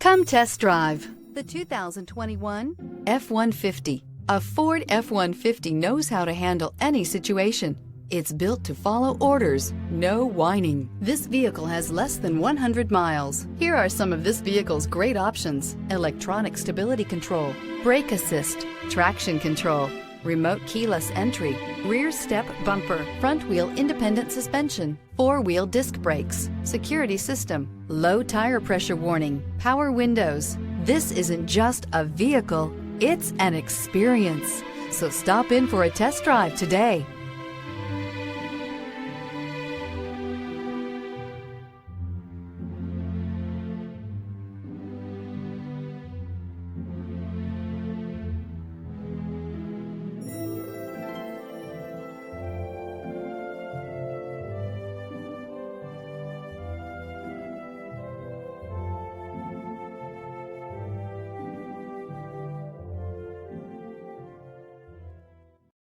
Come test drive the 2021 F-150. A Ford F-150 knows how to handle any situation. It's built to follow orders, no whining. This vehicle has less than 100 miles. Here are some of this vehicle's great options: electronic stability control, brake assist, traction control, remote keyless entry, rear step bumper, front wheel independent suspension, four-wheel disc brakes, security system, low tire pressure warning, power windows. This isn't just a vehicle, it's an experience. So stop in for a test drive today.